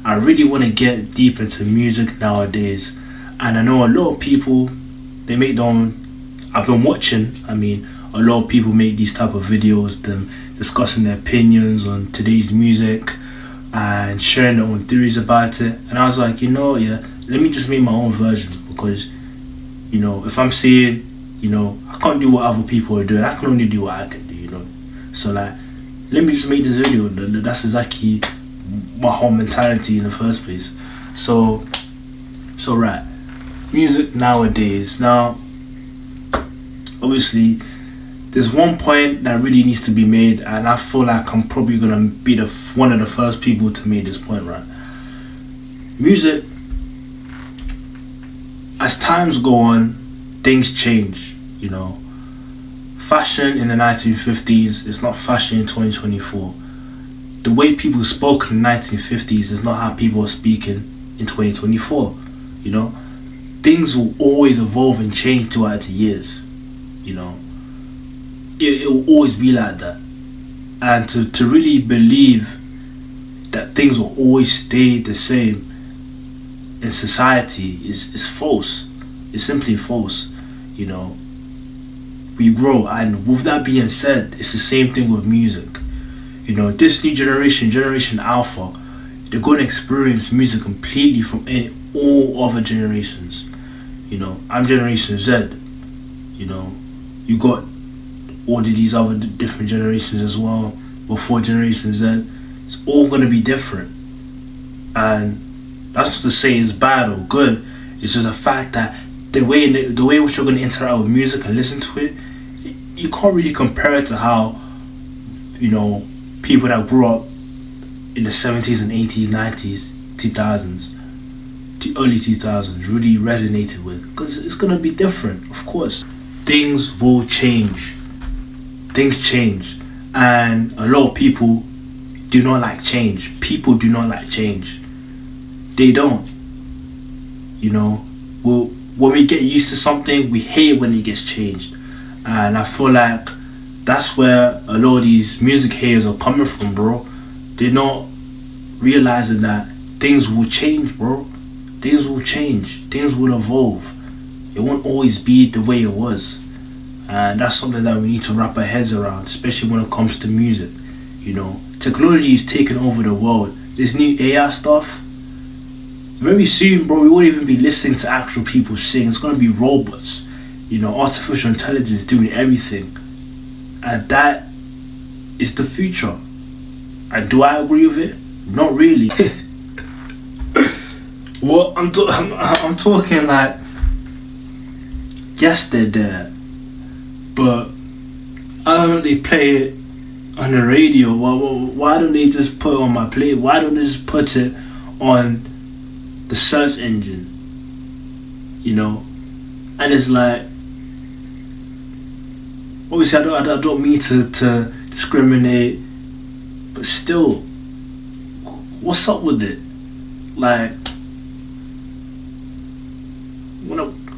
I really want to get deep into music nowadays, and I know a lot of people, they make their own. I've been watching. I mean, a lot of people make these type of videos, them discussing their opinions on today's music and sharing their own theories about it. And I was like, yeah, let me just make my own version, because if I'm saying, I can't do what other people are doing. I can only do what I can do. So like, let me just make this video. That's exactly my whole mentality in the first place. So right, music nowadays. Now, obviously, there's one point that really needs to be made, and I feel like I'm probably gonna be one of the first people to make this point. Right, music. As times go on, things change. Fashion in the 1950s is not fashion in 2024. The way people spoke in the 1950s is not how people are speaking in 2024. Things will always evolve and change throughout the years. It will always be like that. And to really believe that things will always stay the same in society is false. It's simply false. We grow, and with that being said, it's the same thing with music. This new generation, Generation Alpha, they're going to experience music completely from all other generations. I'm Generation Z. You got all of these other different generations as well before Generation Z. It's all going to be different, and that's not to say it's bad or good. It's just a fact that the way in which you're going to interact with music and listen to it, you can't really compare it to how people that grew up in the 70s and 80s, 90s, 2000s, the early 2000s really resonated with, because it's going to be different. Of course, things will change. Things change, and a lot of people do not like change. People do not like change. They don't. When we get used to something, we hate when it gets changed. And I feel like that's where a lot of these music haters are coming from, bro. They're not realizing that things will change, bro. Things will change. Things will evolve. It won't always be the way it was. And that's something that we need to wrap our heads around, especially when it comes to music. Technology is taking over the world. This new AI stuff, very soon, bro, we won't even be listening to actual people sing. It's going to be robots. Artificial intelligence doing everything. And that is the future. And do I agree with it? Not really. Well, I'm talking like, yes, they're there. But I don't know, they play it on the radio. Why don't they just put it on my play? Why don't they just put it on the search engine? And it's like, obviously I don't mean to discriminate, but still, what's up with it? Like,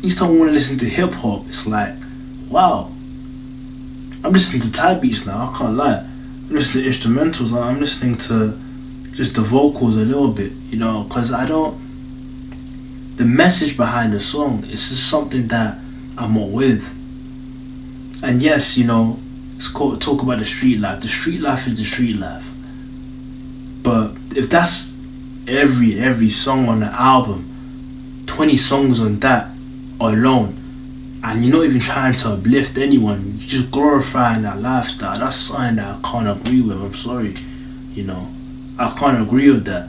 each time I want to listen to hip hop, it's like, wow, I'm listening to Thai beats now. I can't lie. I'm listening to instrumentals. I'm listening to just the vocals a little bit, because the message behind the song is just something that I'm not with. And yes, it's called talk about the street life. The street life is the street life. But if that's every song on the album, 20 songs on that alone, and you're not even trying to uplift anyone, you're just glorifying that lifestyle, that's something that I can't agree with. I'm sorry, I can't agree with that.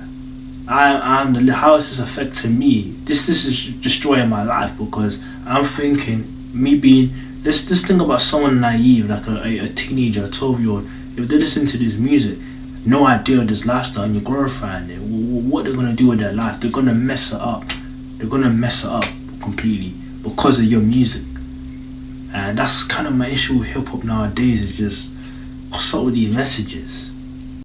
How is this affecting me? This is destroying my life, because I'm thinking, let's just think about someone naive, like a teenager, a 12-year-old. If they listen to this music, no idea of this lifestyle, and you're glorifying it, what they're gonna do with their life? They're gonna mess it up. They're gonna mess it up completely because of your music. And that's kind of my issue with hip hop nowadays. Is just, what's up with these messages?